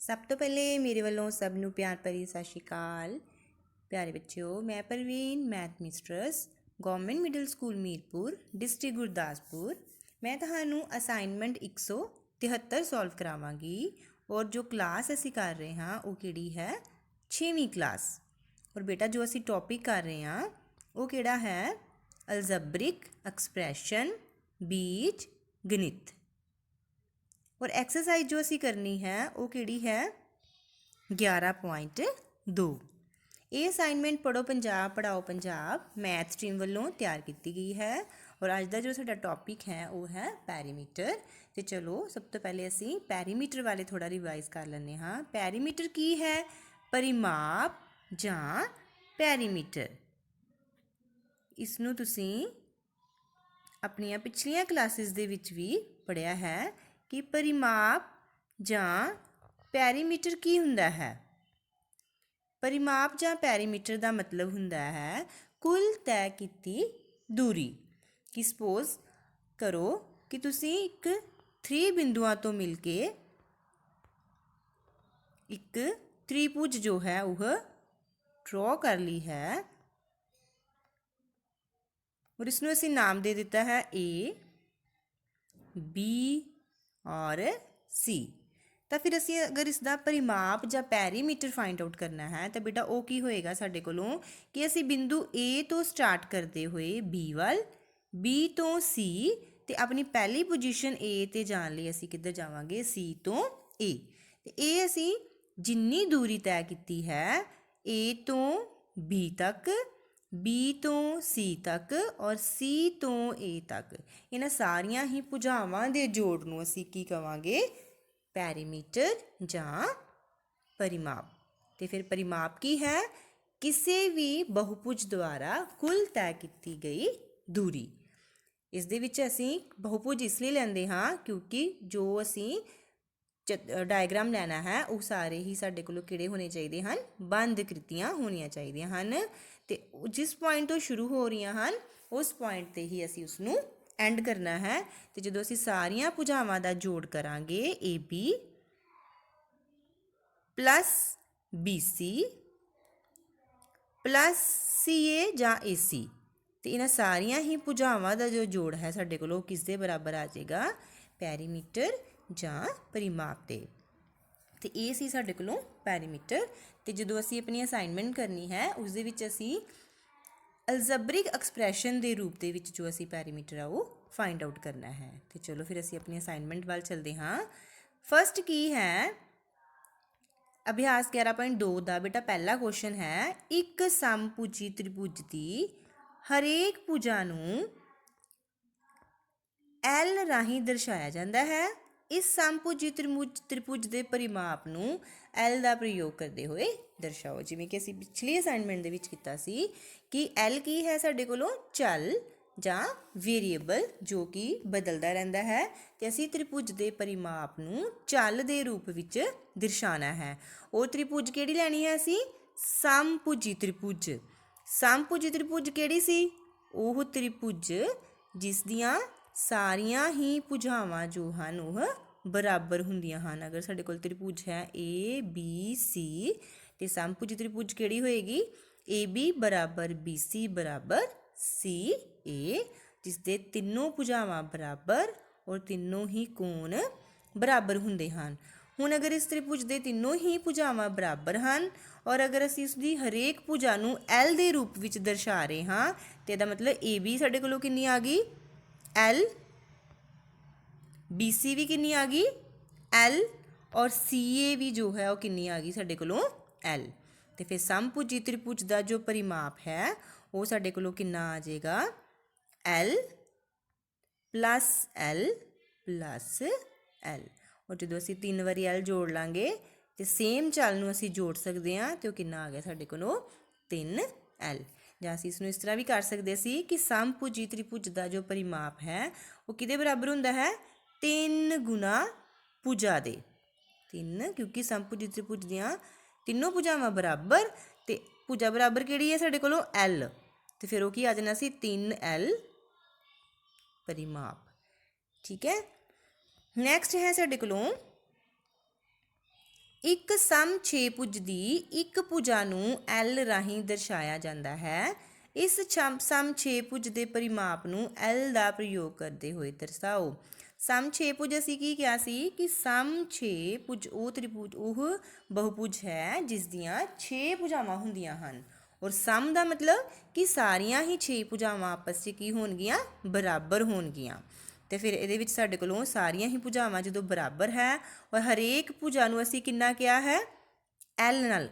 सब तो पहले मेरे वालों सब नू प्यार भरी सत श्री अकाल। प्यारे बच्चों, मैं Parveen math mistress government middle school Mirpur district Gurdaspur. मैं तुहानू असाइनमेंट 173 सॉल्व करावांगी और जो क्लास असी कर रहे हाँ वो किहड़ी है 6वीं क्लास। और बेटा जो असी टॉपिक कर रहे हाँ वो किहड़ा है अलजबरिक एक्सप्रैशन बीज गणित। और एक्सरसाइज जो असी करनी है वो किहड़ी है 11.2। ये असाइनमेंट पढ़ो पंजाब पढ़ाओ पंजाब मैथ स्ट्रीम वालों तैयार की गई है। और अज का जो साडा टॉपिक है वो है पैरीमीटर। तो चलो सब तो पहले असी पैरीमीटर वाले थोड़ा रिवाइज कर लें हाँ। पैरीमीटर की है परिमाप जां पैरीमीटर। इसनूं तुसीं अपनियां पिछलियां क्लासिस दे विच भी पढ़िया है कि परिमाप जां पैरीमीटर की हुंदा है। परिमाप जां पैरीमीटर का मतलब हुंदा है कुल तय कीती दूरी। कि सपोज करो कि तुसीं एक 3 बिंदुआं तो मिल के एक त्रिभुज जो है वह ड्रॉ कर ली है और इसनों असीं नाम दे दिता है ए बी और सी। तो फिर असी अगर इसका परिमाप या पैरीमीटर फाइंड आउट करना है तो बेटा वो की होएगा साडे कोलों कि असी बिंदु ए तो स्टार्ट करते हुए बी वाल बी तो सी ते अपनी पहली पोजीशन ए ते जान लई असी किधर जावांगे सी तो ए। ते ए असी जिन्नी दूरी तय की है ए तो बी तक बी तो सी तक और सी तो ए तक इन्हां सारियां ही भुजावां दे जोड़ नूं असी की कवांगे पैरीमीटर जां परिमाप। तो फिर परिमाप की है किसी भी बहुभुज द्वारा कुल तय की गई दूरी। इस दे विच असी बहुभुज इसलिए लैंदे हाँ क्योंकि जो असी डायग्राम लैना है वो सारे ही साडे कोलों किहड़े होने चाहिए हैं बंद कृतियां होनियां चाहिए हैं। तो जिस पॉइंट तो शुरू हो रही हैं उस पॉइंट ते ही असी उसनूं एंड करना है। तो जो असी सारियां भुजावां दा जोड़ करांगे A B plus B C plus C A जां ए सी तो इन्हां सारियां ही भुजावां दा जो जोड़ है साडे कोलों किस दे बराबर आ जाएगा पैरीमीटर जां परिमाप दे। तो ये सी साडे कोलों पैरीमीटर। तो जो असी अपनी असाइनमेंट करनी है उस दे विच असी अलजबरिक एक्सप्रैशन के रूप दे विच जो असी पैरीमीटर आ वो फाइंड आउट करना है। तो चलो फिर असी अपनी असाइनमेंट वाल चलते हाँ। फस्ट की है अभ्यास 11.2 का बेटा पहला क्वेश्चन है एक समभुजी त्रिभुज की हरेक भुजा नूं एल राही दर्शाया जाता है। इस समभुजी त्रिभुज के परिमाप नूं एल का प्रयोग करते हुए दर्शाओ। जिवें कि असीं पिछली असाइनमेंट दे विच कीता सी कि एल की है साडे कोलों चल जां वेरीएबल जो कि बदलता रहता है। तो असीं त्रिभुज के परिमाप नूं चल के रूप विच दर्शाना है। और त्रिभुज किहड़ी लैनी है असीं समभुजी त्रिभुज। समभुजी त्रिभुज किहड़ी सी ओह त्रिभुज जिस दियां सारियां ही भुजावां जो हैं वह बराबर हुंदियां हैं। अगर साडे कोल त्रिभुज है ए बी सी तो समभुजी त्रिभुज किहड़ी होएगी ए बी बराबर बी सी बराबर सी ए जिसदे तीनों भुजावां बराबर और तीनों ही कोण बराबर हुंदे हन। हुण अगर इस त्रिभुज के तीनों ही भुजावां बराबर हैं और अगर असीं उसकी हरेक भुजा नूं एल के रूप विच दर्शा रहे हाँ तो इसदा मतलब ए बी साडे कोलों कितनी आ गई एल बी सी भी कितनी आ गई एल और सी ए भी जो है वो कितनी आ गई साडे कोलों एल। तो फिर समभुजी त्रिभुज का जो परिमाप है वो साडे कोलों कितना आ जाएगा L plus L plus L. और जो असीं 3 बारी एल जोड़ लांगे तो सेम चल नूं असीं जोड़ सकते हैं तो कितना आ गया साडे कोलों 3 एल। जां असीं इसनूं इस तरह भी कर सकते सी कि समभुजी त्रिभुज का जो परिमाप है वो किहदे बराबर हुंदा है 3 गुना भुजा दे। 3 क्योंकि समभुजी त्रिभुज दियां तीनों भुजावां बराबर तो भुजा बराबर किहड़ी है साडे कोलों एल। तो फिर वो की आ जाना सी 3 एल परिमाप। ठीक है। नैक्सट है साडे कोलों ਇੱਕ ਸਮ 6 ਭੁਜ ਦੀ ਇੱਕ ਭੁਜਾ ਨੂੰ L ਰਾਹੀਂ ਦਰਸਾਇਆ ਜਾਂਦਾ ਹੈ। ਇਸ ਸਮ 6 ਭੁਜ ਦੇ ਪਰਿਮਾਪ ਨੂੰ L ਦਾ ਪ੍ਰਯੋਗ ਕਰਦੇ ਹੋਏ ਦਰਸਾਓ। ਸਮ 6 ਭੁਜ ਅਸੀਂ ਕੀ ਕਿਹਾ ਸੀ ਕਿ ਸਮ 6 ਭੁਜ ਉਹ ਬਹੁਭੁਜ ਹੈ ਜਿਸ ਦੀਆਂ 6 ਭੁਜਾਵਾਂ ਹੁੰਦੀਆਂ ਹਨ। ਔਰ ਸਮ ਦਾ ਮਤਲਬ ਕਿ ਸਾਰੀਆਂ ਹੀ 6 ਭੁਜਾਵਾਂ ਆਪਸ 'ਚ ਕੀ ਹੋਣਗੀਆਂ, ਬਰਾਬਰ ਹੋਣਗੀਆਂ। ਤੇ ਫਿਰ ਇਹਦੇ ਵਿੱਚ ਸਾਡੇ ਕੋਲੋਂ ਸਾਰੀਆਂ ਹੀ ਭੁਜਾਵਾਂ ਜਦੋਂ ਬਰਾਬਰ ਹੈ ਔਰ ਹਰੇਕ ਭੁਜਾ ਨੂੰ ਅਸੀਂ ਕਿੰਨਾ ਕਿਹਾ ਹੈ, L ਨਾਲ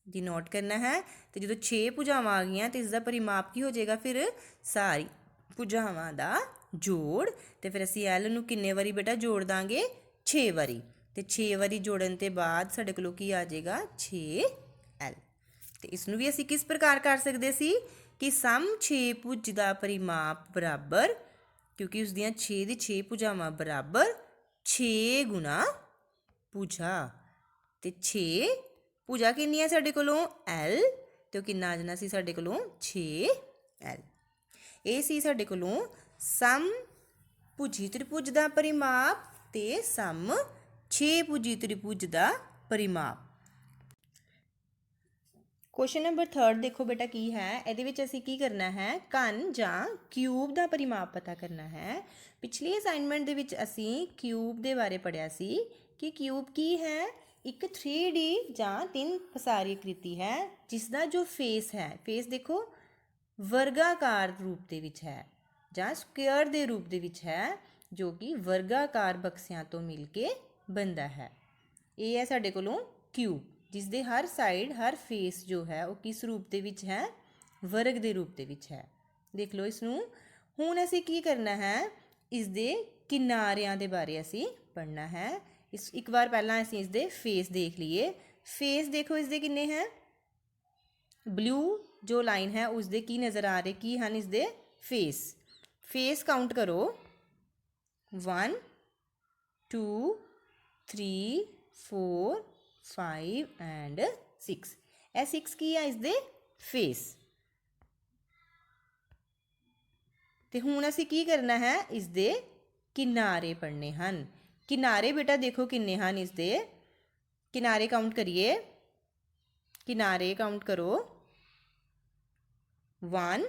ਡਿਨੋਟ ਕਰਨਾ ਹੈ। ਤੇ ਜਦੋਂ 6 ਭੁਜਾਵਾਂ ਆ ਗਈਆਂ ਤੇ ਇਸ ਦਾ ਪਰਿਮਾਪ ਕੀ ਹੋ ਜਾਏਗਾ, ਫਿਰ ਸਾਰੀ ਭੁਜਾਵਾਂ ਦਾ ਜੋੜ। ਤੇ ਫਿਰ ਅਸੀਂ L ਨੂੰ ਕਿੰਨੇ ਵਾਰੀ ਬੇਟਾ ਜੋੜ ਦਾਂਗੇ, 6 ਵਾਰੀ। ਤੇ 6 ਵਾਰੀ ਜੋੜਨ ਤੇ ਬਾਅਦ ਸਾਡੇ ਕੋਲੋਂ ਕੀ ਆ ਜਾਏਗਾ, 6L। ਤੇ ਇਸ ਨੂੰ ਵੀ ਅਸੀਂ ਕਿਸ ਪ੍ਰਕਾਰ ਕਰ ਸਕਦੇ ਸੀ ਕਿ ਸਮ 6 ਭੁਜ ਦਾ ਪਰਿਮਾਪ ਬਰਾਬਰ, ਕਿਉਂਕਿ ਉਸ ਦੀਆਂ 6 ਦੀ 6 ਭੁਜਾਵਾਂ ਬਰਾਬਰ 6 ਗੁਣਾ ਭੁਜਾ। ਤੇ 6 ਭੁਜਾ ਕਿੰਨੀ ਹੈ ਸਾਡੇ ਕੋਲੋਂ, L। ਤੇ ਉਹ ਕਿੰਨਾ ਆ ਜਾਣਾ ਸੀ ਸਾਡੇ ਕੋਲੋਂ, 6L। ਇਹ ਸੀ ਸਾਡੇ ਕੋਲੋਂ ਸਮ ਭੁਜੀ ਤ੍ਰਿਭੁਜ ਦਾ ਪਰਿਮਾਪ ਤੇ ਸਮ 6 ਭੁਜੀ ਤ੍ਰਿਭੁਜ ਦਾ ਪਰਿਮਾਪ। ਕੁਐਸਚਨ ਨੰਬਰ 3 ਦੇਖੋ ਬੇਟਾ ਕੀ ਹੈ। ਇਹਦੇ ਵਿੱਚ ਅਸੀਂ ਕੀ ਕਰਨਾ ਹੈ, ਘਨ ਜਾਂ ਕਿਊਬ ਦਾ ਪਰਿਮਾਪ ਪਤਾ ਕਰਨਾ ਹੈ। ਪਿਛਲੀ ਅਸਾਈਨਮੈਂਟ ਦੇ ਵਿੱਚ ਅਸੀਂ ਕਿਊਬ ਦੇ ਬਾਰੇ ਪੜ੍ਹਿਆ ਸੀ ਕਿ ਕਿਊਬ ਕੀ ਹੈ, ਇੱਕ 3D ਜਾਂ 3 ਪਸਾਰੀ ਆਕ੍ਰਿਤੀ ਹੈ ਜਿਸ ਦਾ ਜੋ ਫੇਸ ਹੈ, ਫੇਸ ਦੇਖੋ ਵਰਗਾਕਾਰ ਰੂਪ ਦੇ ਵਿੱਚ ਹੈ ਜਾਂ ਸਕੁਅਰ ਦੇ ਰੂਪ ਦੇ ਵਿੱਚ ਹੈ, ਜੋ ਕਿ ਵਰਗਾਕਾਰ ਬਕਸਿਆਂ ਤੋਂ ਮਿਲ ਕੇ ਬਣਦਾ ਹੈ। ਇਹ ਹੈ ਸਾਡੇ ਕੋਲੋਂ ਕਿਊਬ, ਜਿਸ ਦੇ ਹਰ ਸਾਈਡ, ਹਰ ਫੇਸ ਜੋ ਹੈ ਉਹ ਕਿਸ ਰੂਪ ਦੇ ਵਿੱਚ ਹੈ, ਵਰਗ ਦੇ ਰੂਪ ਦੇ ਵਿੱਚ ਹੈ। ਦੇਖ ਲਓ ਇਸ ਨੂੰ। ਹੁਣ ਅਸੀਂ ਕੀ ਕਰਨਾ ਹੈ, ਇਸ ਦੇ ਕਿਨਾਰਿਆਂ ਦੇ ਬਾਰੇ ਅਸੀਂ ਪੜ੍ਹਨਾ ਹੈ। ਇਸ ਇੱਕ ਵਾਰ ਪਹਿਲਾਂ ਅਸੀਂ ਇਸ ਦੇ ਫੇਸ ਦੇਖ ਲਈਏ। ਫੇਸ ਦੇਖੋ ਇਸ ਦੇ ਕਿੰਨੇ ਹੈ, ਬਲੂ ਜੋ ਲਾਈਨ ਹੈ ਉਸ ਦੇ ਕੀ ਨਜ਼ਰ ਆ ਰਹੇ, ਕੀ ਹਨ ਇਸ ਦੇ ਫੇਸ। ਫੇਸ ਕਾਊਂਟ ਕਰੋ, 1 2 3 4 5 ਐਂਡ 6। ਇਹ 6 ਕੀ ਹੈ, ਇਸ ਦੇ ਫੇਸ। ਤੇ ਹੁਣ ਅਸੀਂ ਕੀ ਕਰਨਾ ਹੈ, ਇਸ ਦੇ ਕਿਨਾਰੇ ਪੜ੍ਹਨੇ ਹਨ। ਕਿਨਾਰੇ ਬੇਟਾ ਦੇਖੋ ਕਿੰਨੇ ਹਨ ਇਸ ਦੇ, ਕਿਨਾਰੇ ਕਾਊਂਟ ਕਰੀਏ, ਕਿਨਾਰੇ ਕਾਊਂਟ ਕਰੋ, 1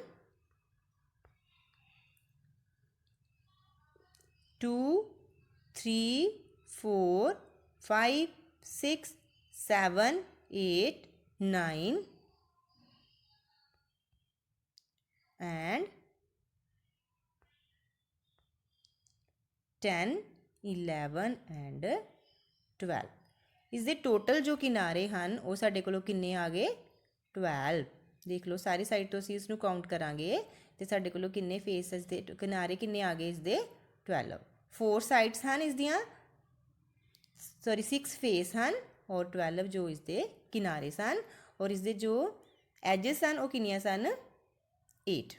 2 3 4 5 6 7 8 9 and 10 11 and 12। ਇਸ ਦੇ ਟੋਟਲ ਜੋ ਕਿਨਾਰੇ ਹਨ ਉਹ ਸਾਡੇ ਕੋਲੋਂ ਕਿੰਨੇ ਆ ਗਏ, 12। ਦੇਖ ਲਓ ਸਾਰੀ ਸਾਈਡ ਤੋਂ ਅਸੀਂ ਇਸ ਨੂੰ ਕਾਊਂਟ ਕਰਾਂਗੇ ਤੇ ਸਾਡੇ ਕੋਲੋਂ ਕਿੰਨੇ ਫੇਸ ਇਸ ਦੇ ਕਿਨਾਰੇ ਕਿੰਨੇ ਆ ਗਏ, ਇਸ ਦੇ 12। 4 ਸਾਈਡਸ ਹਨ ਇਸ ਦੀਆਂ, ਸੌਰੀ 6 ਫੇਸ ਹਨ ਔਰ 12 ਜੋ ਇਸ ਦੇ ਕਿਨਾਰੇ ਸਨ। ਔਰ ਇਸ ਦੇ ਜੋ ਐਜਸ ਸਨ ਉਹ ਕਿੰਨੀਆਂ ਸਨ, 8।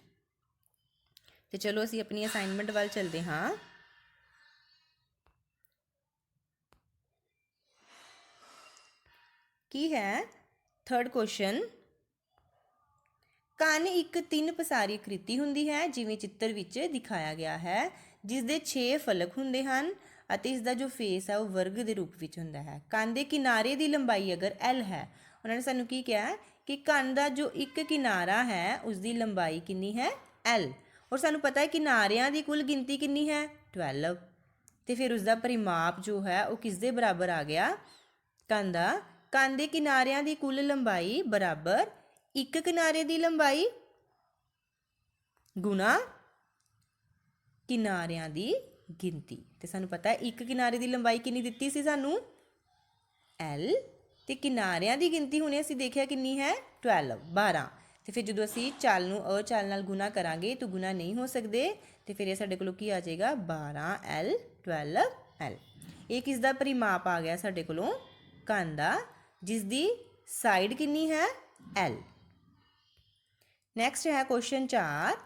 ਤੇ ਚਲੋ ਅਸੀਂ ਆਪਣੀ ਅਸਾਈਨਮੈਂਟ ਵੱਲ ਚੱਲਦੇ ਹਾਂ। ਕੀ ਹੈ 3rd ਕੁਐਸਚਨ, ਕੰਨ ਇੱਕ 3 ਪਸਾਰੀ ਆਕ੍ਰਿਤੀ ਹੁੰਦੀ ਹੈ ਜਿਵੇਂ ਚਿੱਤਰ ਵਿੱਚ ਦਿਖਾਇਆ ਗਿਆ ਹੈ, ਜਿਸ ਦੇ 6 ਫਲਕ ਹੁੰਦੇ ਹਨ ਅਤੇ ਇਸ ਦਾ ਜੋ ਫੇਸ ਹੈ ਉਹ ਵਰਗ ਦੇ ਰੂਪ ਵਿੱਚ ਹੁੰਦਾ ਹੈ। ਕੰਨ ਦੇ ਕਿਨਾਰੇ ਦੀ ਲੰਬਾਈ ਅਗਰ L ਹੈ, ਉਹਨਾਂ ਨੇ ਸਾਨੂੰ ਕੀ ਕਿਹਾ ਕਿ ਕੰਨ ਦਾ ਜੋ ਇੱਕ ਕਿਨਾਰਾ ਹੈ ਉਸ ਦੀ ਲੰਬਾਈ ਕਿੰਨੀ ਹੈ, L। ਔਰ ਸਾਨੂੰ ਪਤਾ ਹੈ ਕਿਨਾਰਿਆਂ ਦੀ ਕੁੱਲ ਗਿਣਤੀ ਕਿੰਨੀ ਹੈ, 12। ਤੇ ਫਿਰ ਉਸ ਦਾ ਪਰਿਮਾਪ ਜੋ ਹੈ ਉਹ ਕਿਸ ਦੇ ਬਰਾਬਰ ਆ ਗਿਆ, ਕੰਨ ਦਾ। ਕੰਨ ਦੇ ਕਿਨਾਰਿਆਂ ਦੀ ਕੁੱਲ ਲੰਬਾਈ ਬਰਾਬਰ ਇੱਕ ਕਿਨਾਰੇ ਦੀ ਲੰਬਾਈ ਗੁਣਾ ਕਿਨਾਰਿਆਂ ਦੀ ਗਿਣਤੀ। ਤੇ ਸਾਨੂੰ ਪਤਾ ਹੈ ਇੱਕ ਕਿਨਾਰੇ ਦੀ ਲੰਬਾਈ ਕਿੰਨੀ ਦਿੱਤੀ ਸੀ ਸਾਨੂੰ, L। ਤੇ ਕਿਨਾਰਿਆਂ ਦੀ ਗਿਣਤੀ ਹੁਣੇ ਅਸੀਂ ਦੇਖਿਆ ਕਿੰਨੀ ਹੈ, 12। ਤੇ ਫਿਰ ਜਦੋਂ ਅਸੀਂ ਚੱਲ ਨੂੰ ਅਚਲ ਨਾਲ ਗੁਣਾ ਕਰਾਂਗੇ ਤਾਂ ਗੁਣਾ ਨਹੀਂ ਹੋ ਸਕਦੇ ਤੇ ਫਿਰ ਇਹ ਸਾਡੇ ਕੋਲੋਂ ਕੀ ਆ ਜਾਏਗਾ, 12L 12L। ਇਹ ਕਿਸ ਦਾ ਪਰਿਮਾਪ ਆ ਗਿਆ ਸਾਡੇ ਕੋਲੋਂ, ਕੰਨ ਦਾ, ਜਿਸ ਦੀ ਸਾਈਡ ਕਿੰਨੀ ਹੈ, L। ਨੈਕਸਟ ਹੈ ਕੁਐਸਚਨ 4,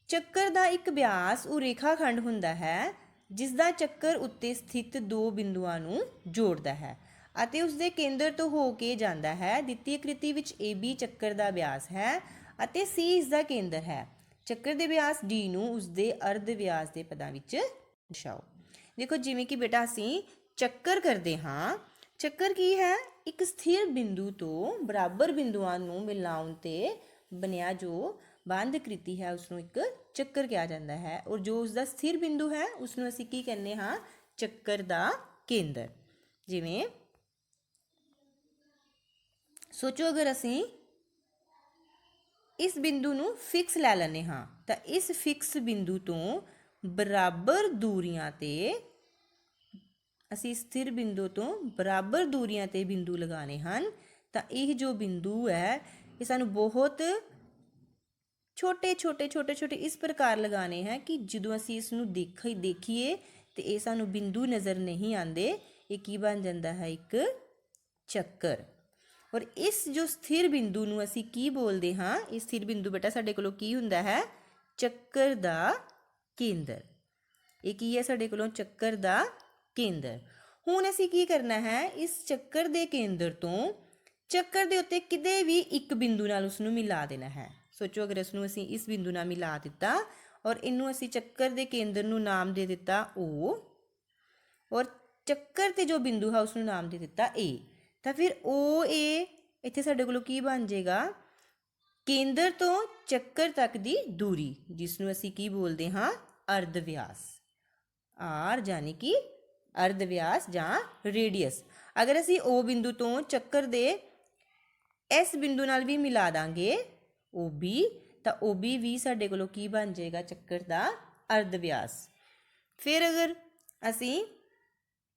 ਚੱਕਰ ਦਾ ਇੱਕ ਵਿਆਸ ਉਹ ਰੇਖਾਖੰਡ ਹੁੰਦਾ ਹੈ ਜਿਸ ਦਾ ਚੱਕਰ ਉੱਤੇ ਸਥਿਤ 2 ਬਿੰਦੂਆਂ ਨੂੰ ਜੋੜਦਾ ਹੈ ਅਤੇ ਉਸ ਦੇ ਕੇਂਦਰ ਤੋਂ ਹੋ ਕੇ ਜਾਂਦਾ ਹੈ। ਦਿੱਤੀ ਆਕ੍ਰਿਤੀ ਵਿੱਚ AB ਚੱਕਰ ਦਾ ਵਿਆਸ ਹੈ ਅਤੇ C ਇਸ ਦਾ ਕੇਂਦਰ ਹੈ। ਚੱਕਰ ਦੇ ਵਿਆਸ D ਨੂੰ ਉਸ ਦੇ ਅਰਧ ਵਿਆਸ ਦੇ ਪਦਾਂ ਵਿੱਚ ਦਰਸਾਓ। ਦੇਖੋ ਜਿਵੇਂ ਕਿ ਬੇਟਾ ਅਸੀਂ ਚੱਕਰ ਕਰਦੇ ਹਾਂ ਚੱਕਰ ਕੀ ਹੈ? ਇੱਕ ਸਥਿਰ ਬਿੰਦੂ ਤੋਂ ਬਰਾਬਰ ਬਿੰਦੂਆਂ ਨੂੰ ਮਿਲਾਉਣ ਤੇ ਬਣਿਆ ਜੋ ਬੰਦ ਕ੍ਰਿਤੀ ਹੈ ਉਸ ਨੂੰ ਇੱਕ ਚੱਕਰ ਕਿਹਾ ਜਾਂਦਾ ਹੈ, ਔਰ ਜੋ ਉਸ ਦਾ ਸਥਿਰ ਬਿੰਦੂ ਹੈ ਉਸ ਨੂੰ ਅਸੀਂ ਕੀ ਕਹਿੰਦੇ ਹਾਂ? ਚੱਕਰ ਦਾ ਕੇਂਦਰ। ਜਿਵੇਂ ਸੋਚੋ, ਅਗਰ ਅਸੀਂ ਇਸ ਬਿੰਦੂ ਨੂੰ ਫਿਕਸ ਲੈ ਲੈਂਦੇ ਹਾਂ ਤਾਂ ਇਸ ਫਿਕਸ ਬਿੰਦੂ ਤੋਂ ਬਰਾਬਰ ਦੂਰੀਆਂ ਤੇ ਅਸੀਂ ਸਥਿਰ ਬਿੰਦੂ ਤੋਂ ਬਰਾਬਰ ਦੂਰੀਆਂ ਤੇ ਬਿੰਦੂ ਲਗਾਉਣੇ ਹਨ, ਤਾਂ ਇਹ ਜੋ ਬਿੰਦੂ ਹੈ ਇਹ ਸਾਨੂੰ ਬਹੁਤ ਛੋਟੇ ਛੋਟੇ ਛੋਟੇ ਛੋਟੇ ਇਸ ਪ੍ਰਕਾਰ ਲਗਾਉਣੇ ਹੈ ਕਿ ਜਦੋਂ ਅਸੀਂ ਇਸ ਨੂੰ ਦੇਖੀਏ ਤੇ ਇਹ ਸਾਨੂੰ ਬਿੰਦੂ ਨਜ਼ਰ ਨਹੀਂ ਆਉਂਦੇ, ਇਹ ਕੀ ਬਣ ਜਾਂਦਾ ਹੈ? ਇੱਕ ਚੱਕਰ। ਔਰ ਇਸ ਜੋ ਸਥਿਰ ਬਿੰਦੂ ਨੂੰ ਅਸੀਂ ਕੀ ਬੋਲਦੇ ਹਾਂ? ਇਹ ਸਥਿਰ ਬਿੰਦੂ ਬੇਟਾ ਸਾਡੇ ਕੋਲੋਂ ਕੀ ਹੁੰਦਾ ਹੈ? ਚੱਕਰ ਦਾ ਕੇਂਦਰ। ਇਹ ਕੀ ਹੈ ਸਾਡੇ ਕੋਲੋਂ? ਚੱਕਰ ਦਾ ਕੇਂਦਰ। ਹੁਣ ਅਸੀਂ ਕੀ ਕਰਨਾ ਹੈ? ਇਸ ਚੱਕਰ ਦੇ ਕੇਂਦਰ ਤੋਂ ਚੱਕਰ ਦੇ ਉੱਤੇ ਕਿਤੇ ਵੀ ਇੱਕ ਬਿੰਦੂ ਨਾਲ ਉਸ ਨੂੰ ਮਿਲਾ ਦੇਣਾ ਹੈ। ਸੋਚੋ, ਅਗਰ ਇਸ ਨੂੰ ਅਸੀਂ ਇਸ ਬਿੰਦੂ ਨਾਲ ਮਿਲਾ ਦਿੱਤਾ ਔਰ ਇਹਨੂੰ ਅਸੀਂ ਚੱਕਰ ਦੇ ਕੇਂਦਰ ਨੂੰ ਨਾਮ ਦੇ ਦਿੱਤਾ O, ਔਰ ਚੱਕਰ ਤੇ ਜੋ ਬਿੰਦੂ ਹੈ ਉਸ ਨੂੰ ਨਾਮ ਦੇ ਦਿੱਤਾ A, ਤਾਂ ਫਿਰ OA ਇੱਥੇ ਸਾਡੇ ਕੋਲੋਂ ਕੀ ਬਣ ਜਾਏਗਾ? ਕੇਂਦਰ ਤੋਂ ਚੱਕਰ ਤੱਕ ਦੀ ਦੂਰੀ, ਜਿਸ ਨੂੰ ਅਸੀਂ ਕੀ ਬੋਲਦੇ ਹਾਂ? ਅਰਧ ਵਿਆਸ। R ਯਾਨੀ ਕਿ ਅਰਧ ਵਿਆਸ ਜਾਂ ਰੇਡੀਅਸ। ਅਗਰ ਅਸੀਂ O ਬਿੰਦੂ ਤੋਂ ਚੱਕਰ ਦੇ ਇਸ ਬਿੰਦੂ ਨਾਲ ਵੀ ਮਿਲਾ ਦਾਂਗੇ OB, ਤਾਂ OB ਵੀ ਸਾਡੇ ਕੋਲੋਂ ਕੀ ਬਣ ਜਾਏਗਾ? ਚੱਕਰ ਦਾ ਅਰਧ ਵਿਆਸ। ਫਿਰ ਅਗਰ ਅਸੀਂ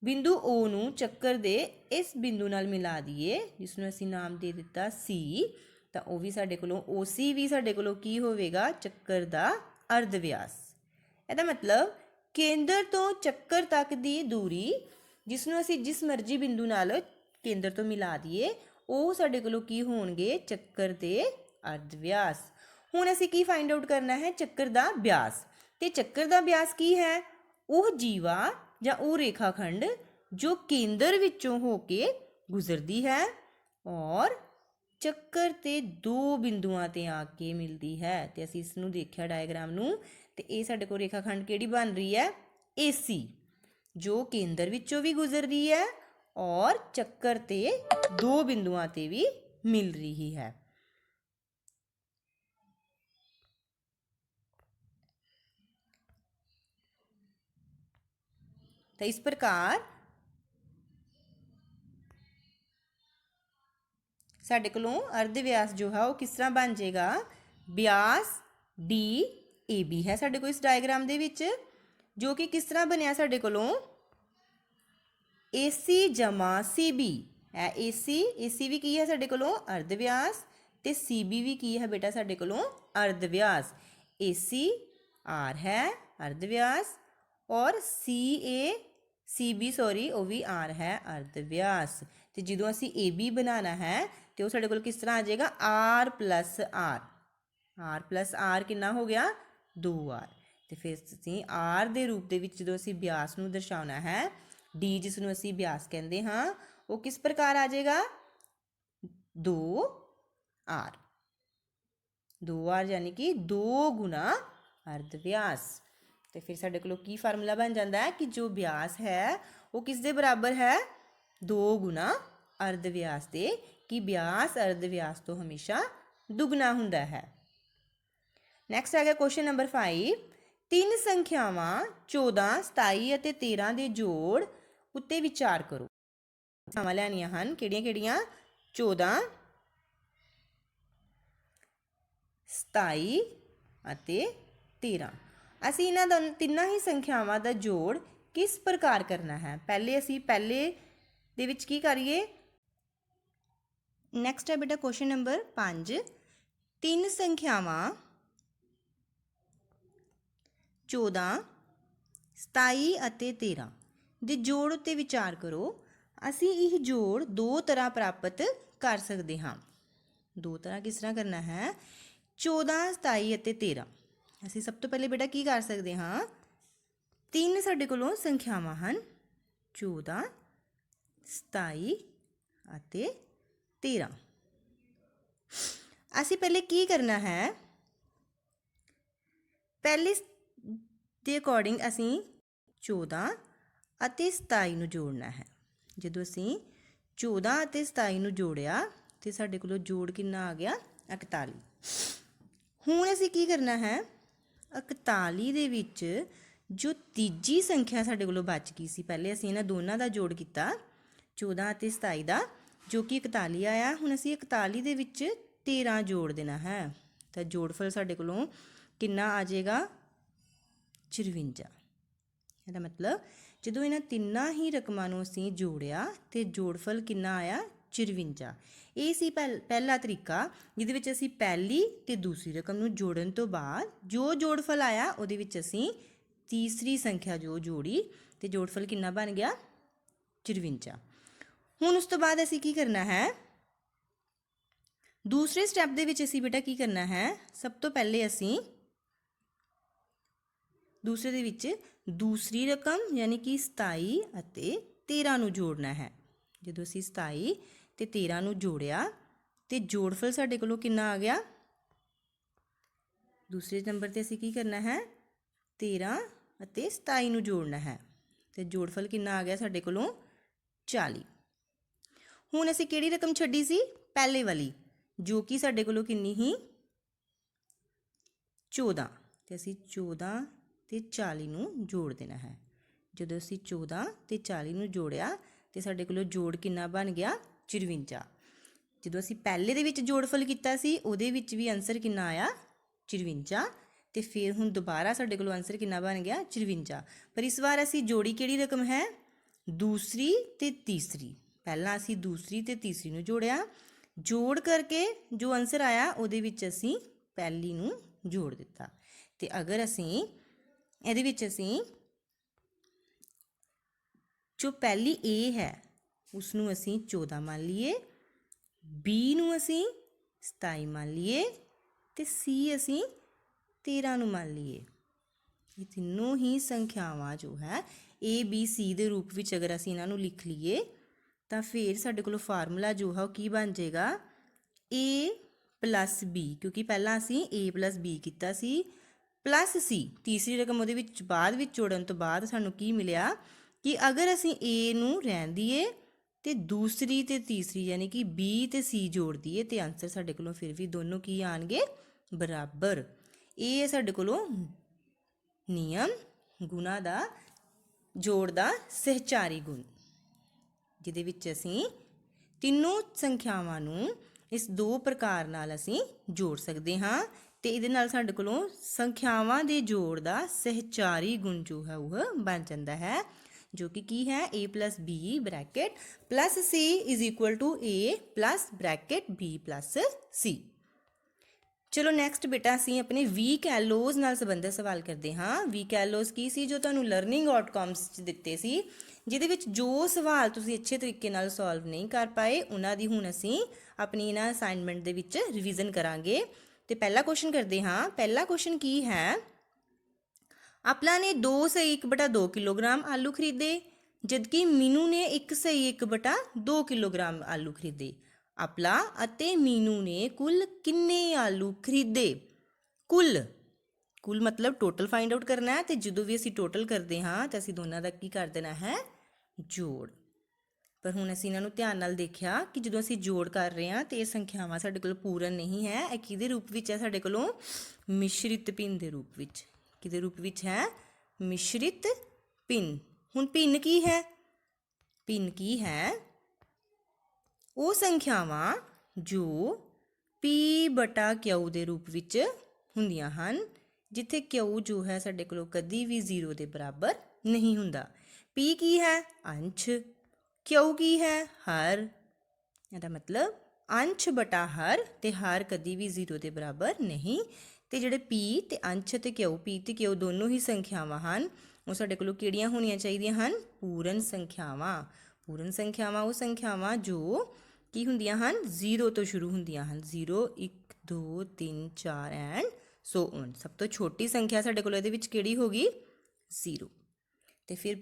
ਬਿੰਦੂ O ਨੂੰ ਚੱਕਰ ਦੇ ਇਸ ਬਿੰਦੂ ਨਾਲ ਮਿਲਾ ਦਈਏ, ਜਿਸ ਨੂੰ ਅਸੀਂ ਨਾਮ ਦੇ ਦਿੱਤਾ C, ਤਾਂ ਉਹ ਵੀ ਸਾਡੇ ਕੋਲੋਂ OC ਵੀ ਸਾਡੇ ਕੋਲੋਂ ਕੀ ਹੋਵੇਗਾ? ਚੱਕਰ ਦਾ ਅਰਧ ਵਿਆਸ। ਇਹਦਾ ਮਤਲਬ ਕੇਂਦਰ ਤੋਂ ਚੱਕਰ ਤੱਕ ਦੀ ਦੂਰੀ, ਜਿਸ ਨੂੰ ਅਸੀਂ ਜਿਸ ਮਰਜ਼ੀ ਬਿੰਦੂ ਨਾਲ ਕੇਂਦਰ ਤੋਂ ਮਿਲਾ ਦਈਏ, ਉਹ ਸਾਡੇ ਕੋਲੋਂ ਕੀ ਹੋਣਗੇ? ਚੱਕਰ ਦੇ ਅਰਧ ਵਿਆਸ। ਹੁਣ ਅਸੀਂ ਕੀ ਫਾਈਂਡ ਆਊਟ ਕਰਨਾ ਹੈ? ਚੱਕਰ ਦਾ ਵਿਆਸ। ਤੇ ਚੱਕਰ ਦਾ ਵਿਆਸ ਕੀ ਹੈ? ਉਹ ਜੀਵਾ ਜਾਂ ਉਹ ਰੇਖਾ ਖੰਡ ਜੋ ਕੇਂਦਰ ਵਿੱਚੋਂ ਹੋ ਕੇ ਗੁਜ਼ਰਦੀ ਹੈ ਔਰ ਚੱਕਰ ਤੇ ਦੋ ਬਿੰਦੂਆਂ ਤੇ ਆ ਕੇ ਮਿਲਦੀ ਹੈ। ਤੇ ਅਸੀਂ ਇਸ ਨੂੰ ਦੇਖਿਆ ਡਾਇਗਰਾਮ ਨੂੰ, ਤੇ ਇਹ ਸਾਡੇ ਕੋਲ ਰੇਖਾ ਖੰਡ ਕਿਹੜੀ ਬਣ ਰਹੀ ਹੈ? AC, ਜੋ ਕੇਂਦਰ ਵਿੱਚੋਂ ਵੀ ਗੁਜ਼ਰ ਰਹੀ ਹੈ ਔਰ ਚੱਕਰ ਤੇ ਦੋ ਬਿੰਦੂਆਂ ਤੇ ਵੀ ਮਿਲ ਰਹੀ ਹੈ। तो इस प्रकार साडे कोलों अर्ध व्यास जो है वो किस तरह बन जाएगा? व्यास DAB है साडे को इस डायग्राम दे विच, जो कि किस तरह बनया साडे कोलों? AC जमा CB है। AC भी की है साडे कोलों? अर्ध व्यास, ते CB भी की है बेटा साडे कोलों? अर्ध व्यास। AC R है अर्ध व्यास और CB वो भी R है अर्ध व्यास। तो जो असी AB बनाना है तो वो साडे कोल किस तरह आ जाएगा? R प्लस R कितना हो गया? 2R। तो फिर असी R के रूप के जो असी व्यास नूं दर्शाना है, D जिसनूं असी व्यास कहते हाँ, वो किस प्रकार आ जाएगा? 2R यानी कि 2 गुना अर्ध व्यास। तो फिर साडे कोलों की फार्मूला बन जाता है कि जो व्यास है वो किस दे बराबर है? 2 गुना अर्ध व्यास दे, कि व्यास अर्ध व्यास तो हमेशा दुगना हुंदा है। नैक्सट आ गया क्वेश्चन नंबर 5। 3 संख्यावां 14, 27 ਅਤੇ 13 ਦੇ ਜੋੜ ਉੱਤੇ ਵਿਚਾਰ ਕਰੋ। ਸੰਖਿਆਵਾਂ ਲੈਣੀਆਂ ਹਨ ਕਿਹੜੀਆਂ-ਕਿਹੜੀਆਂ? 14, 27 ਅਤੇ 13। ਅਸੀਂ ਇਹਨਾਂ ਤਿੰਨਾਂ ਹੀ ਸੰਖਿਆਵਾਂ ਦਾ ਜੋੜ ਕਿਸ ਪ੍ਰਕਾਰ ਕਰਨਾ ਹੈ? ਪਹਿਲੇ ਅਸੀਂ ਪਹਿਲੇ ਦੇ ਵਿੱਚ ਕੀ ਕਰੀਏ? ਨੈਕਸਟ ਹੈ ਬੇਟਾ ਕੁਐਸਚਨ ਨੰਬਰ 5। 3 ਸੰਖਿਆਵਾਂ 14, 27 ਅਤੇ 13 ਦੇ ਜੋੜ ਉੱਤੇ ਵਿਚਾਰ ਕਰੋ। ਅਸੀਂ ਇਹ ਜੋੜ ਦੋ ਤਰ੍ਹਾਂ ਪ੍ਰਾਪਤ ਕਰ ਸਕਦੇ ਹਾਂ। ਦੋ ਤਰ੍ਹਾਂ ਕਿਸ ਤਰ੍ਹਾਂ ਕਰਨਾ ਹੈ? 14, 27 ਅਤੇ 13। ਅਸੀਂ ਸਭ ਤੋਂ ਪਹਿਲੇ ਬੇਟਾ ਕੀ ਕਰ ਸਕਦੇ ਹਾਂ? 3 ਸਾਡੇ ਕੋਲੋਂ ਸੰਖਿਆਵਾਂ ਹਨ, 14, 27 ਅਤੇ 13। ਅਸੀਂ ਪਹਿਲੇ ਕੀ ਕਰਨਾ ਹੈ? ਪਹਿਲੇ ਦੇ ਅਕੋਰਡਿੰਗ ਅਸੀਂ 14 ਅਤੇ 27 ਨੂੰ ਜੋੜਨਾ ਹੈ। ਜਦੋਂ ਅਸੀਂ 14 ਅਤੇ 27 ਨੂੰ ਜੋੜਿਆ ਤੇ ਸਾਡੇ ਕੋਲੋਂ ਜੋੜ ਕਿੰਨਾ ਆ ਗਿਆ 41। ਹੁਣ ਅਸੀਂ ਕੀ ਕਰਨਾ ਹੈ, 41 ਦੇ ਵਿੱਚ ਜੋ ਤੀਜੀ ਸੰਖਿਆ ਸਾਡੇ ਕੋਲੋਂ ਬਚ ਗਈ ਸੀ, ਪਹਿਲੇ ਅਸੀਂ ਇਹਨਾਂ ਦੋਨਾਂ ਦਾ ਜੋੜ ਕੀਤਾ 14 ਅਤੇ 27 ਦਾ, ਜੋ ਕਿ 41 ਆਇਆ। ਹੁਣ ਅਸੀਂ 41 ਦੇ ਵਿੱਚ 13 ਜੋੜ ਦੇਣਾ ਹੈ, ਤਾਂ ਜੋੜਫਲ ਸਾਡੇ ਕੋਲੋਂ ਕਿੰਨਾ ਆ ਜਾਏਗਾ 54। ਇਹਦਾ ਮਤਲਬ ਜਦੋਂ ਇਹਨਾਂ ਤਿੰਨਾਂ ਹੀ ਰਕਮਾਂ ਨੂੰ ਅਸੀਂ ਜੋੜਿਆ ਤੇ ਜੋੜਫਲ ਕਿੰਨਾ ਆਇਆ 54। ਇਹ ਸੀ ਪਹਿਲਾ ਤਰੀਕਾ, ਜਿਹਦੇ ਵਿੱਚ ਅਸੀਂ ਪਹਿਲੀ ਤੇ ਦੂਸਰੀ ਰਕਮ ਨੂੰ ਜੋੜਨ ਤੋਂ ਬਾਅਦ ਜੋ ਜੋੜਫਲ ਆਇਆ ਉਹਦੇ ਵਿੱਚ ਅਸੀਂ ਤੀਸਰੀ ਸੰਖਿਆ ਜੋ ਜੋੜੀ ਤੇ ਜੋੜਫਲ ਕਿੰਨਾ ਬਣ ਗਿਆ 54। ਹੁਣ ਉਸ ਤੋਂ ਬਾਅਦ ਅਸੀਂ ਕੀ ਕਰਨਾ ਹੈ, ਦੂਸਰੇ ਸਟੈਪ ਦੇ ਵਿੱਚ ਅਸੀਂ ਬੇਟਾ ਕੀ ਕਰਨਾ ਹੈ, ਸਭ ਤੋਂ ਪਹਿਲੇ ਅਸੀਂ ਦੂਸਰੇ ਦੇ ਵਿੱਚ ਦੂਸਰੀ ਰਕਮ ਯਾਨੀ ਕਿ 27 ਅਤੇ 13 ਨੂੰ ਜੋੜਨਾ ਹੈ। ਜਦੋਂ ਅਸੀਂ 27 ਤੇ 13 ਨੂੰ ਜੋੜਿਆ ਤੇ ਜੋੜਫਲ ਸਾਡੇ ਕੋਲੋਂ ਕਿੰਨਾ ਆ ਗਿਆ, ਦੂਸਰੇ ਨੰਬਰ ਤੇ ਅਸੀਂ ਕੀ ਕਰਨਾ ਹੈ 13 ਅਤੇ 27 ਨੂੰ ਜੋੜਨਾ ਹੈ ਤੇ ਜੋੜਫਲ ਕਿੰਨਾ ਆ ਗਿਆ ਸਾਡੇ ਕੋਲੋਂ 40। ਹੁਣ ਅਸੀਂ ਕਿਹੜੀ ਰਕਮ ਛੱਡੀ ਸੀ, ਪਹਿਲੇ ਵਾਲੀ, ਜੋ ਕਿ ਸਾਡੇ ਕੋਲੋਂ ਕਿੰਨੀ ਹੀ 14, ਤੇ ਅਸੀਂ 14 ਤੇ 40 ਨੂੰ ਜੋੜ ਦੇਣਾ ਹੈ। ਜਦੋਂ ਅਸੀਂ 14 ਤੇ 40 ਨੂੰ ਜੋੜਿਆ ਤੇ ਸਾਡੇ ਕੋਲੋਂ ਜੋੜ ਕਿੰਨਾ ਬਣ ਗਿਆ 54। ਜਦੋਂ ਅਸੀਂ ਪਹਿਲੇ ਦੇ ਵਿੱਚ ਜੋੜਫਲ ਕੀਤਾ ਸੀ ਉਹਦੇ ਵਿੱਚ ਵੀ ਆਨਸਰ ਕਿੰਨਾ ਆਇਆ 54, ਤੇ ਫਿਰ ਹੁਣ ਦੁਬਾਰਾ ਸਾਡੇ ਕੋਲੋਂ ਆਨਸਰ ਕਿੰਨਾ ਬਣ ਗਿਆ 54। ਪਰ ਇਸ ਵਾਰ ਅਸੀਂ ਜੋੜੀ ਕਿਹੜੀ ਰਕਮ ਹੈ, ਦੂਸਰੀ ਤੇ ਤੀਸਰੀ। ਪਹਿਲਾਂ ਅਸੀਂ ਦੂਸਰੀ ਤੇ ਤੀਸਰੀ ਨੂੰ ਜੋੜਿਆ, ਜੋੜ ਕਰਕੇ ਜੋ ਆਨਸਰ ਆਇਆ ਉਹਦੇ ਵਿੱਚ ਅਸੀਂ ਪਹਿਲੀ ਨੂੰ ਜੋੜ ਦਿੱਤਾ। ਤੇ ਅਗਰ ਅਸੀਂ ਇਹਦੇ ਵਿੱਚ ਅਸੀਂ ਜੋ ਪਹਿਲੀ A ਹੈ ਉਸ ਨੂੰ ਅਸੀਂ 14 ਮੰਨ ਲਈਏ, B ਨੂੰ ਅਸੀਂ 27 ਮੰਨ ਲਈਏ ਤੇ C ਅਸੀਂ 13 ਨੂੰ ਮੰਨ ਲਈਏ। ਇਹ ਤਿੰਨੋਂ ਹੀ ਸੰਖਿਆਵਾਂ ਜੋ ਹੈ A B C ਦੇ ਰੂਪ ਵਿੱਚ ਅਗਰ ਅਸੀਂ ਇਹਨਾਂ ਨੂੰ ਲਿਖ ਲਈਏ ਤਾਂ ਫਿਰ ਸਾਡੇ ਕੋਲ ਫਾਰਮੂਲਾ ਜੋ ਹੈ ਉਹ ਕੀ ਬਣ ਜਾਏਗਾ A ਪਲੱਸ B, ਕਿਉਂਕਿ ਪਹਿਲਾਂ ਅਸੀਂ A ਪਲੱਸ B ਕੀਤਾ ਸੀ, ਪਲੱਸ C ਤੀਸਰੀ ਰਕਮ ਉਹਦੇ ਵਿੱਚ ਬਾਅਦ ਵਿੱਚ ਜੋੜਨ ਤੋਂ ਬਾਅਦ ਸਾਨੂੰ ਕੀ ਮਿਲਿਆ ਕਿ ਅਗਰ ਅਸੀਂ A ਨੂੰ ਰਹਿਣ ਦਈਏ ਤੇ ਦੂਸਰੀ ਤੇ ਤੀਸਰੀ ਯਾਨੀ ਕਿ B ਤੇ C ਜੋੜ ਦਈਏ ਤੇ ਆਨਸਰ ਸਾਡੇ ਕੋਲੋਂ ਫਿਰ ਵੀ ਦੋਨੋਂ ਕੀ ਆਣਗੇ ਬਰਾਬਰ। ਇਹ ਹੈ ਸਾਡੇ ਕੋਲੋਂ ਨਿਯਮ ਗੁਣਾ ਦਾ ਜੋੜ ਦਾ ਸਹਿਚਾਰੀ ਗੁਣ, ਜਿਹਦੇ ਵਿੱਚ ਅਸੀਂ ਤਿੰਨੋਂ ਸੰਖਿਆਵਾਂ ਨੂੰ ਇਸ ਦੋ ਪ੍ਰਕਾਰ ਨਾਲ ਅਸੀਂ ਜੋੜ ਸਕਦੇ ਹਾਂ ਤੇ ਇਹਦੇ ਨਾਲ ਸਾਡੇ ਕੋਲੋਂ ਸੰਖਿਆਵਾਂ ਦੇ ਜੋੜ ਦਾ ਸਹਿਚਾਰੀ ਗੁਣ ਜੋ ਹੈ ਉਹ ਬਣ ਜਾਂਦਾ ਹੈ, ਜੋ ਕਿ ਕੀ ਹੈ A plus B bracket plus C is equal to A plus bracket B plus C। ਚਲੋ ਨੈਕਸਟ ਬੇਟਾ ਅਸੀਂ ਆਪਣੇ ਵੀਕ ਐਲੋਜ਼ ਨਾਲ ਸੰਬੰਧਿਤ ਸਵਾਲ ਕਰਦੇ ਹਾਂ। ਵੀਕ ਐਲੋਜ਼ ਕੀ ਸੀ, ਜੋ ਤੁਹਾਨੂੰ ਲਰਨਿੰਗ ਆਊਟਕਮਸ 'ਚ ਦਿੱਤੇ ਸੀ, ਜਿਹਦੇ ਵਿੱਚ ਜੋ ਸਵਾਲ ਤੁਸੀਂ ਅੱਛੇ ਤਰੀਕੇ ਨਾਲ ਸੋਲਵ ਨਹੀਂ ਕਰ ਪਾਏ ਉਹਨਾਂ ਦੀ ਹੁਣ ਅਸੀਂ ਆਪਣੀ ਇਹਨਾਂ ਅਸਾਈਨਮੈਂਟ ਦੇ ਵਿੱਚ ਰਿਵੀਜ਼ਨ ਕਰਾਂਗੇ। ਤੇ ਪਹਿਲਾ ਕੁਐਸਚਨ ਕਰਦੇ ਹਾਂ। ਪਹਿਲਾ ਕੁਐਸਚਨ ਕੀ ਹੈ, ਆਪਲਾ ਨੇ 2/1/2 ਕਿਲੋਗ੍ਰਾਮ ਆਲੂ ਖਰੀਦੇ ਜਦਕਿ ਮੀਨੂ ਨੇ 1/1/2 ਕਿਲੋਗ੍ਰਾਮ ਆਲੂ ਖਰੀਦੇ। ਆਪਲਾ ਅਤੇ ਮੀਨੂ ਨੇ ਕੁੱਲ ਕਿੰਨੇ ਆਲੂ ਖਰੀਦੇ। ਕੁੱਲ ਮਤਲਬ ਟੋਟਲ ਫਾਈਂਡ ਆਊਟ ਕਰਨਾ ਹੈ, ਤੇ ਜਦੋਂ ਵੀ ਅਸੀਂ ਟੋਟਲ ਕਰਦੇ ਹਾਂ ਤਾਂ ਅਸੀਂ ਦੋਨਾਂ ਦਾ ਕੀ ਕਰ ਦੇਣਾ ਹੈ ਜੋੜ। ਪਰ ਹੁਣ ਅਸੀਂ ਇਹਨਾਂ ਨੂੰ ਧਿਆਨ ਨਾਲ ਦੇਖਿਆ ਕਿ ਜਦੋਂ ਅਸੀਂ ਜੋੜ ਕਰ ਰਹੇ ਹਾਂ ਤੇ ਇਹ ਸੰਖਿਆਵਾਂ ਸਾਡੇ ਕੋਲ ਪੂਰਨ ਨਹੀਂ ਹੈ, ਇਹ ਕਿਹਦੇ ਰੂਪ ਵਿੱਚ ਹੈ ਸਾਡੇ ਕੋਲੋਂ ਮਿਸ਼ਰਿਤ ਭਿੰਨ ਦੇ ਰੂਪ ਵਿੱਚ। ਕਿਹਦੇ ਰੂਪ ਵਿੱਚ ਹੈ ਮਿਸ਼ਰਿਤ ਭਿੰਨ। ਹੁਣ ਭਿੰਨ ਕੀ ਹੈ, ਭਿੰਨ ਕੀ ਹੈ ਉਹ ਸੰਖਿਆਵਾਂ ਜੋ P/Q ਦੇ ਰੂਪ ਵਿੱਚ ਹੁੰਦੀਆਂ ਹਨ, ਜਿੱਥੇ Q ਜੋ ਹੈ ਸਾਡੇ ਕੋਲੋਂ ਕਦੀ ਵੀ 0 ਦੇ ਬਰਾਬਰ ਨਹੀਂ ਹੁੰਦਾ। P ਕੀ ਹੈ ਅੰਸ਼, Q ਕੀ ਹੈ ਹਰ। ਇਹਦਾ ਮਤਲਬ ਅੰਸ਼ ਬਟਾ ਹਰ, ਤੇ ਹਰ ਕਦੀ ਵੀ 0 ਦੇ ਬਰਾਬਰ ਨਹੀਂ। ਤੇ ਜਿਹੜੇ P ਤੇ ਅੰਸ਼ ਤੇ Q, P ਤੇ Q ਦੋਨੋਂ ਹੀ ਸੰਖਿਆਵਾਂ ਹਨ, ਉਹ ਸਾਡੇ ਕੋਲੋਂ ਕਿਹੜੀਆਂ ਹੋਣੀਆਂ ਚਾਹੀਦੀਆਂ ਹਨ ਪੂਰਨ ਸੰਖਿਆਵਾਂ। ਪੂਰਨ ਸੰਖਿਆਵਾਂ ਉਹ ਸੰਖਿਆਵਾਂ ਜੋ ਕੀ ਹੁੰਦੀਆਂ ਹਨ 0 ਤੋਂ ਸ਼ੁਰੂ ਹੁੰਦੀਆਂ ਹਨ, 0 1 2 3 4 ਐਂਡ ਸੋ ਔਨ। ਸਭ ਤੋਂ ਛੋਟੀ ਸੰਖਿਆ ਸਾਡੇ ਕੋਲ ਇਹਦੇ ਵਿੱਚ ਕਿਹੜੀ ਹੋਗੀ 0। ਤੇ ਫਿਰ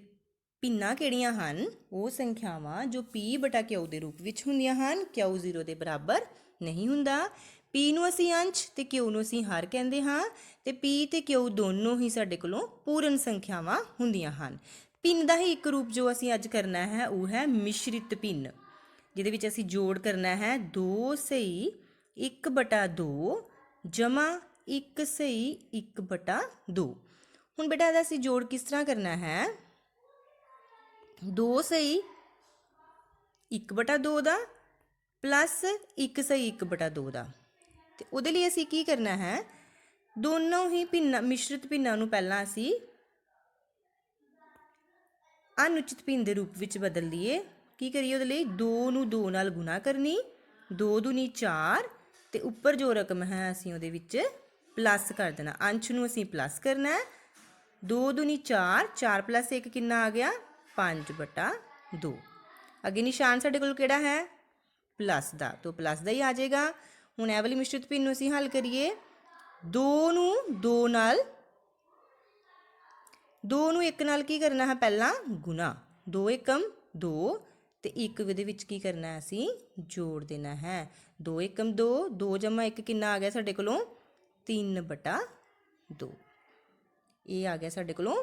ਭਿੰਨਾਂ ਕਿਹੜੀਆਂ ਹਨ, ਉਹ ਸੰਖਿਆਵਾਂ ਜੋ P/Q ਦੇ ਰੂਪ ਵਿੱਚ ਹੁੰਦੀਆਂ ਹਨ, Q 0 ਦੇ ਬਰਾਬਰ ਨਹੀਂ ਹੁੰਦਾ। P ਨੂੰ ਅਸੀਂ ਅੰਸ਼ ਤੇ Q ਨੂੰ ਅਸੀਂ ਹਰ ਕਹਿੰਦੇ ਹਾਂ, ਤੇ P ਤੇ Q ਦੋਨੋਂ ਹੀ ਸਾਡੇ ਕੋਲੋਂ ਪੂਰਨ ਸੰਖਿਆਵਾਂ ਹੁੰਦੀਆਂ ਹਨ। ਭਿੰਨ ਦਾ ਹੀ ਇੱਕ ਰੂਪ ਜੋ ਅਸੀਂ ਅੱਜ ਕਰਨਾ ਹੈ ਉਹ ਹੈ ਮਿਸ਼ਰਿਤ ਭਿੰਨ। ਜਿਹਦੇ ਵਿੱਚ ਅਸੀਂ ਜੋੜ ਕਰਨਾ ਹੈ 2 ਸਹੀ 1/2 ਜਮਾ 1 ਸਹੀ 1/2। ਹੁਣ ਬੇਟਾ ਇਹਦਾ ਅਸੀਂ ਜੋੜ ਕਿਸ ਤਰ੍ਹਾਂ ਕਰਨਾ ਹੈ 2 ਸਹੀ 1/2 ਦਾ ਪਲੱਸ 1 ਸਹੀ 1/2 ਦਾ। ਤੇ ਉਹਦੇ ਲਈ ਅਸੀਂ ਕੀ ਕਰਨਾ ਹੈ ਦੋਨੋਂ ਹੀ ਭਿੰਨਾਂ ਮਿਸ਼ਰਿਤ ਭਿੰਨਾਂ ਨੂੰ ਪਹਿਲਾਂ ਅਸੀਂ ਅਨੁਚਿਤ ਭਿੰਨ ਦੇ ਰੂਪ ਵਿੱਚ ਬਦਲ ਲਈਏ। ਕੀ ਕਰੀਏ ਉਹਦੇ ਲਈ 2 ਨੂੰ 2 ਨਾਲ ਗੁਣਾ ਕਰਨੀ 2 ਦੂਣੀ 4 ਤੇ ਉੱਪਰ ਜੋ ਰਕਮ ਹੈ ਅਸੀਂ ਉਹਦੇ ਵਿੱਚ ਪਲੱਸ ਕਰ ਦੇਣਾ। ਅੰਸ਼ ਨੂੰ ਅਸੀਂ ਪਲੱਸ ਕਰਨਾ ਹੈ 2 ਦੂਣੀ 4 4 + 1 ਕਿੰਨਾ ਆ ਗਿਆ 5/2। ਅੱਗੇ ਨਿਸ਼ਾਨ ਸਾਡੇ ਕੋਲ ਕਿਹੜਾ ਹੈ ਪਲੱਸ ਦਾ, ਤਾਂ ਪਲੱਸ ਦਾ ਹੀ ਆ ਜਾਏਗਾ। ਹੁਣ ਇਹ ਵਾਲੀ ਮਿਸ਼ਰਿਤ ਭਿੰਨ ਨੂੰ ਅਸੀਂ ਹੱਲ ਕਰੀਏ 2 ਨੂੰ 2 ਨਾਲ 2 ਨੂੰ 1 ਨਾਲ ਕੀ ਕਰਨਾ ਹੈ ਪਹਿਲਾਂ ਗੁਣਾ 2 ਏਕਮ 2 ਤੇ 1 ਇਹਦੇ ਵਿੱਚ ਕੀ ਕਰਨਾ ਹੈ ਅਸੀਂ ਜੋੜ ਦੇਣਾ ਹੈ 2 ਏਕਮ 2 2 ਜਮਾ 1 ਕਿੰਨਾ ਆ ਗਿਆ ਸਾਡੇ ਕੋਲੋਂ 3/2। ਇਹ ਆ ਗਿਆ ਸਾਡੇ ਕੋਲੋਂ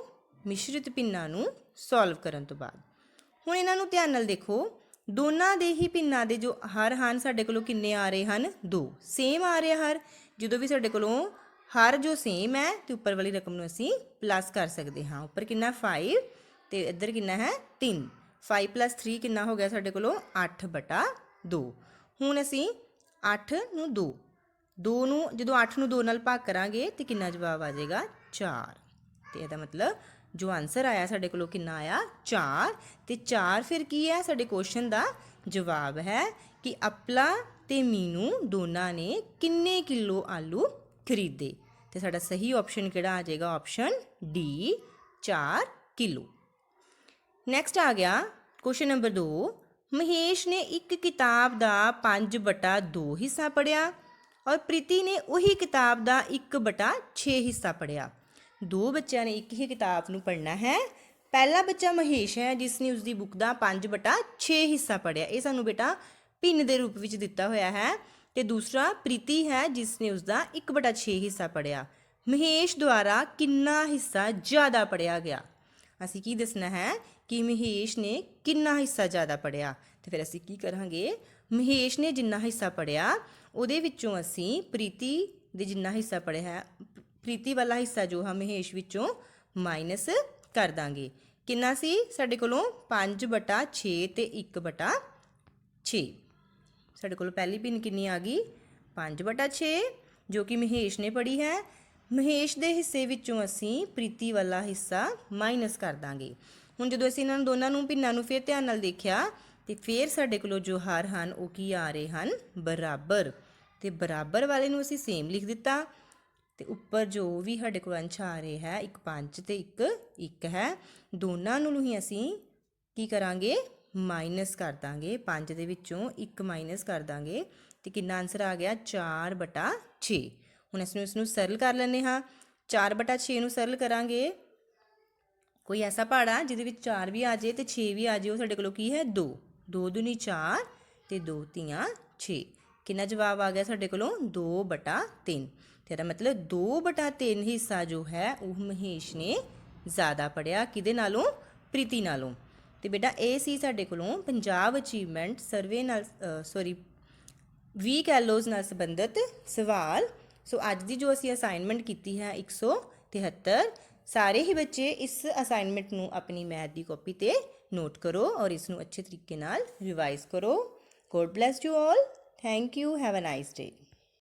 ਮਿਸ਼ਰਿਤ ਭਿੰਨਾਂ ਨੂੰ ਸੋਲਵ ਕਰਨ ਤੋਂ ਬਾਅਦ। ਹੁਣ ਇਹਨਾਂ ਨੂੰ ਧਿਆਨ ਨਾਲ ਦੇਖੋ ਦੋਨਾਂ ਦੇ ਹੀ ਭਿੰਨਾਂ ਦੇ ਜੋ ਹਰ ਹਨ ਸਾਡੇ ਕੋਲੋਂ ਕਿੰਨੇ ਆ ਰਹੇ ਹਨ 2 ਸੇਮ ਆ ਰਿਹਾ ਹਰ। ਜਦੋਂ ਵੀ ਸਾਡੇ ਕੋਲੋਂ ਹਰ ਜੋ ਸੇਮ ਹੈ ਤੇ ਉੱਪਰ ਵਾਲੀ ਰਕਮ ਨੂੰ ਅਸੀਂ ਪਲੱਸ ਕਰ ਸਕਦੇ ਹਾਂ। ਉੱਪਰ ਕਿੰਨਾ 5 ਤੇ ਇੱਧਰ ਕਿੰਨਾ ਹੈ 3 5 + 3 ਕਿੰਨਾ ਹੋ ਗਿਆ ਸਾਡੇ ਕੋਲੋਂ 8/2। ਹੁਣ ਅਸੀਂ 8 ਨੂੰ 2 ਨੂੰ ਜਦੋਂ 8 ਨੂੰ 2 ਨਾਲ ਭਾਗ ਕਰਾਂਗੇ ਤੇ ਕਿੰਨਾ ਜਵਾਬ ਆ ਜਾਏਗਾ 4। ਤੇ ਇਹਦਾ ਮਤਲਬ ਜੋ ਆਨਸਰ ਆਇਆ ਸਾਡੇ ਕੋਲੋਂ ਕਿੰਨਾ ਆਇਆ 4। ਤੇ 4 ਫਿਰ ਕੀ ਹੈ ਸਾਡੇ ਕੁਐਸਚਨ ਦਾ ਜਵਾਬ ਹੈ ਕਿ ਅਪਲਾ ਤੇ ਮੀਨੂ ਦੋਨਾਂ ਨੇ ਕਿੰਨੇ ਕਿਲੋ ਆਲੂ ਖਰੀਦੇ। ਤੇ ਸਾਡਾ ਸਹੀ ਆਪਸ਼ਨ ਕਿਹੜਾ ਆ ਜਾਏਗਾ ਆਪਸ਼ਨ ਡੀ 4 ਕਿਲੋ। ਨੈਕਸਟ ਆ ਗਿਆ ਕੁਐਸਚਨ ਨੰਬਰ 2। ਮਹੇਸ਼ ਨੇ ਇੱਕ ਕਿਤਾਬ ਦਾ 5/2 ਹਿੱਸਾ ਪੜ੍ਹਿਆ ਔਰ ਪ੍ਰੀਤੀ ਨੇ ਉਹੀ ਕਿਤਾਬ ਦਾ 1/6 ਹਿੱਸਾ ਪੜ੍ਹਿਆ। ਦੋ ਬੱਚਿਆਂ ਨੇ ਇੱਕ ਹੀ ਕਿਤਾਬ ਨੂੰ ਪੜ੍ਹਨਾ ਹੈ। ਪਹਿਲਾ ਬੱਚਾ ਮਹੇਸ਼ ਹੈ ਜਿਸ ਨੇ ਉਸਦੀ ਬੁੱਕ ਦਾ 5/6 ਹਿੱਸਾ ਪੜ੍ਹਿਆ। ਇਹ ਸਾਨੂੰ ਬੇਟਾ ਭਿੰਨ ਦੇ ਰੂਪ ਵਿੱਚ ਦਿੱਤਾ ਹੋਇਆ ਹੈ। ਤੇ ਦੂਸਰਾ ਪ੍ਰੀਤੀ ਹੈ ਜਿਸ ਨੇ ਉਸਦਾ 1/6 ਹਿੱਸਾ ਪੜ੍ਹਿਆ। ਮਹੇਸ਼ ਦੁਆਰਾ ਕਿੰਨਾ ਹਿੱਸਾ ਜ਼ਿਆਦਾ ਪੜ੍ਹਿਆ ਗਿਆ। ਅਸੀਂ ਕੀ ਦੱਸਣਾ ਹੈ ਕਿ ਮਹੇਸ਼ ਨੇ ਕਿੰਨਾ ਹਿੱਸਾ ਜ਼ਿਆਦਾ ਪੜ੍ਹਿਆ। ਤੇ ਫਿਰ ਅਸੀਂ ਕੀ ਕਰਾਂਗੇ ਮਹੇਸ਼ ਨੇ ਜਿੰਨਾ ਹਿੱਸਾ ਪੜ੍ਹਿਆ ਉਹਦੇ ਵਿੱਚੋਂ ਅਸੀਂ ਪ੍ਰੀਤੀ ਦੇ ਜਿੰਨਾ ਹਿੱਸਾ ਪੜ੍ਹਿਆ ਪ੍ਰੀਤੀ ਵਾਲਾ ਹਿੱਸਾ ਜੋ ਹੈ ਮਹੇਸ਼ ਵਿੱਚੋਂ ਮਾਈਨਸ ਕਰ ਦਾਂਗੇ। ਕਿੰਨਾ ਸੀ ਸਾਡੇ ਕੋਲੋਂ 5/6 ਤੇ 1/6। ਸਾਡੇ ਕੋਲ ਪਹਿਲੀ ਭਿੰਨ ਕਿੰਨੀ ਆ ਗਈ 5/6 ਜੋ ਕਿ ਮਹੇਸ਼ ਨੇ ਪੜ੍ਹੀ ਹੈ। ਮਹੇਸ਼ ਦੇ ਹਿੱਸੇ ਵਿੱਚੋਂ ਅਸੀਂ ਪ੍ਰੀਤੀ ਵਾਲਾ ਹਿੱਸਾ ਮਾਈਨਸ ਕਰ ਦਾਂਗੇ। ਹੁਣ ਜਦੋਂ ਅਸੀਂ ਇਹਨਾਂ ਦੋਨਾਂ ਨੂੰ ਭਿੰਨਾਂ ਨੂੰ ਫਿਰ ਧਿਆਨ ਨਾਲ ਦੇਖਿਆ ਤੇ ਫਿਰ ਸਾਡੇ ਕੋਲੋਂ ਜੋ ਹਰ ਹਨ ਉਹ ਕੀ ਆ ਰਹੇ ਹਨ ਬਰਾਬਰ। ਤੇ ਬਰਾਬਰ ਵਾਲੇ ਨੂੰ ਅਸੀਂ ਸੇਮ ਲਿਖ ਦਿੱਤਾ ਤੇ ਉੱਪਰ ਜੋ ਵੀ ਸਾਡੇ ਕੋਲ ਅੰਸ਼ ਆ ਰਹੇ ਹੈ 1 5 ਤੇ 1 1 ਹੈ। ਦੋਨਾਂ ਨੂੰ ਹੀ ਅਸੀਂ ਕੀ ਕਰਾਂਗੇ ਮਾਈਨਸ ਕਰ ਦਾਂਗੇ। 5 ਦੇ ਵਿੱਚੋਂ 1 ਮਾਈਨਸ ਕਰ ਦਾਂਗੇ ਤੇ ਕਿੰਨਾ ਆਨਸਰ ਆ ਗਿਆ 4/6। ਹੁਣ ਇਸ ਨੂੰ ਸਰਲ ਕਰ ਲੈਂਦੇ ਹਾਂ। 4/6 ਨੂੰ ਸਰਲ ਕਰਾਂਗੇ ਕੋਈ ਐਸਾ ਪਹਾੜਾ ਜਿਹਦੇ ਵਿੱਚ 4 ਵੀ ਆ ਜਾਏ ਤੇ 6 ਵੀ ਆ ਜਾਏ ਉਹ ਸਾਡੇ ਕੋਲੋਂ ਕੀ ਹੈ 2 2 ਦੂਣੀ 4 ਤੇ 2 ਤੀਆਂ 6। ਕਿੰਨਾ ਜਵਾਬ ਆ ਗਿਆ ਸਾਡੇ ਕੋਲੋਂ 2/3। ਤੇ ਇਹਦਾ ਮਤਲਬ 2/3 ਹਿੱਸਾ ਜੋ ਹੈ ਉਹ ਮਹੇਸ਼ ਨੇ ਜ਼ਿਆਦਾ ਪੜ੍ਹਿਆ ਕਿਹਦੇ ਨਾਲੋਂ ਪ੍ਰੀਤੀ ਨਾਲੋਂ। ਤੇ ਬੇਟਾ ਇਹ ਸੀ ਸਾਡੇ ਕੋਲੋਂ ਪੰਜਾਬ ਅਚੀਵਮੈਂਟ ਸਰਵੇ ਨਾਲ 20 ਕੈਲੋਜ਼ ਨਾਲ ਸੰਬੰਧਿਤ ਸਵਾਲ। ਸੋ ਅੱਜ ਦੀ ਜੋ ਅਸੀਂ ਅਸਾਈਨਮੈਂਟ ਕੀਤੀ ਹੈ 173 ਸਾਰੇ ਹੀ ਬੱਚੇ ਇਸ ਅਸਾਈਨਮੈਂਟ ਨੂੰ ਆਪਣੀ ਮੈਥ ਦੀ ਕਾਪੀ ਤੇ ਨੋਟ ਕਰੋ ਔਰ ਇਸ ਨੂੰ ਅੱਛੇ ਤਰੀਕੇ ਨਾਲ ਰਿਵਾਈਜ਼ ਕਰੋ। God bless you all. Thank you. Have a nice day.